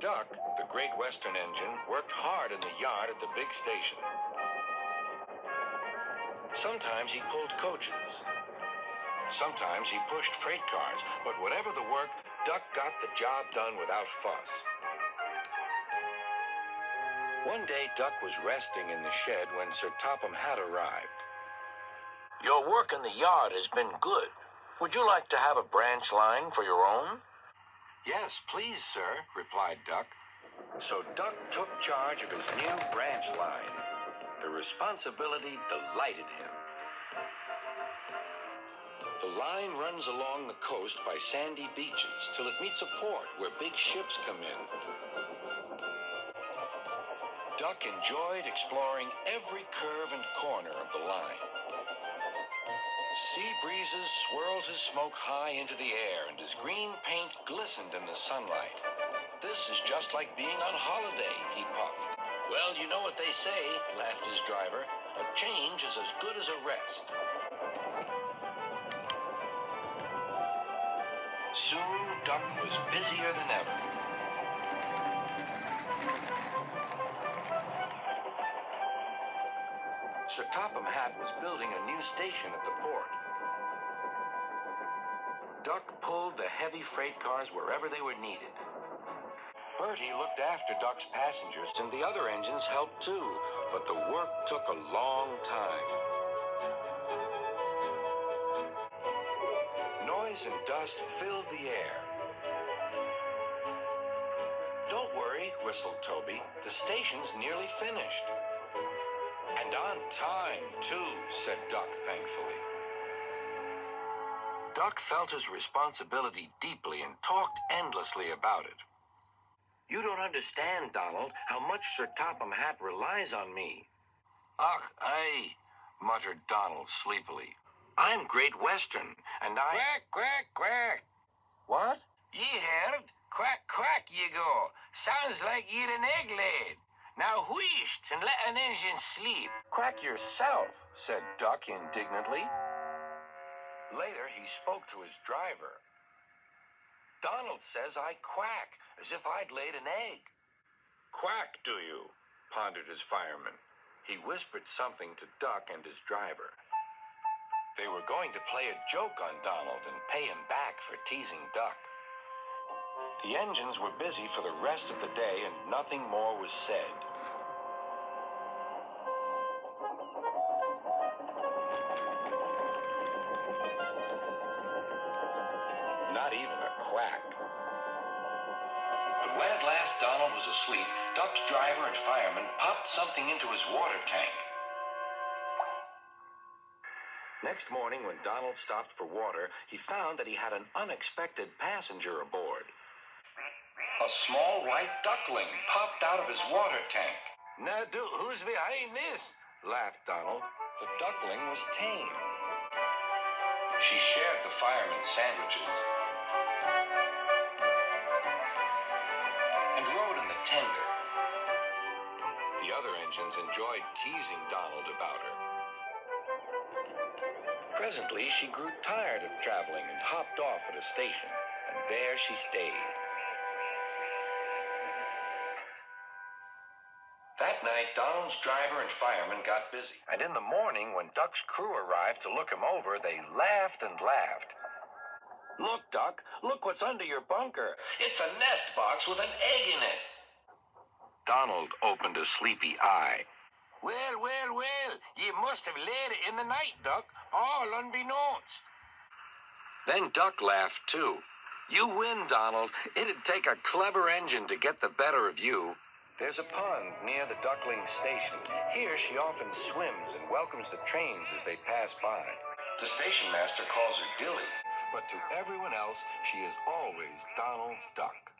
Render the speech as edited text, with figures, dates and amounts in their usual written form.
Duck, the Great Western engine, worked hard in the yard at the big station. Sometimes he pulled coaches. Sometimes he pushed freight cars, but whatever the work, Duck got the job done without fuss. One day, Duck was resting in the shed when Sir Topham Hatt arrived. "Your work in the yard has been good. Would you like to have a branch line for your own?" "Yes, please, sir," replied Duck. So Duck took charge of his new branch line. The responsibility delighted him. The line runs along the coast by sandy beaches till it meets a port where big ships come in. Duck enjoyed exploring every curve and corner of the line. Sea breezes swirled his smoke high into the air, and his green paint glistened in the sunlight. "This is just like being on holiday," he puffed. "Well, you know what they say," laughed his driver. "A change is as good as a rest." Soon, Duck was busier than ever. Sir Topham Hatt was building a new station at the port. Duck pulled the heavy freight cars wherever they were needed. Bertie looked after Duck's passengers, and the other engines helped too, but the work took a long time. Noise and dust filled the air. "Don't worry," whistled Toby. "The station's nearly finished." "And on time, too," said Duck thankfully. Duck felt his responsibility deeply and talked endlessly about it. "You don't understand, Donald, how much Sir Topham Hatt relies on me." "Ach, aye," muttered Donald sleepily. "I'm Great Western, and I—" "Quack, quack, quack." "What?" "Ye heard? Quack, quack, ye go. Sounds like ye're an egg laid. Now wheesht and let an engine sleep." "Quack yourself," said Duck indignantly. Later, he spoke to his driver. "Donald says I quack, as if I'd laid an egg." "Quack, do you?" pondered his fireman. He whispered something to Duck and his driver. They were going to play a joke on Donald and pay him back for teasing Duck. The engines were busy for the rest of the day, and nothing more was said. Not even a quack. But when at last Donald was asleep, Duck's driver and fireman popped something into his water tank. Next morning, when Donald stopped for water, he found that he had an unexpected passenger aboard. A small white duckling popped out of his water tank. "Now, who's behind this?" laughed Donald. The duckling was tame. She shared the fireman's sandwiches and rode in the tender. The other engines enjoyed teasing Donald about her. Presently, she grew tired of traveling and hopped off at a station, and there she stayed. That night, Donald's driver and fireman got busy, and in the morning, when Duck's crew arrived to look him over, they laughed and laughed. "Look, Duck, look what's under your bunker. It's a nest box with an egg in it." Donald opened a sleepy eye. "Well, well, well, you must have laid it in the night, Duck, all unbeknownst." Then Duck laughed, too. "You win, Donald. It'd take a clever engine to get the better of you." There's a pond near the duckling station. Here she often swims and welcomes the trains as they pass by. The station master calls her Dilly, but to everyone else, she is always Donald's duck.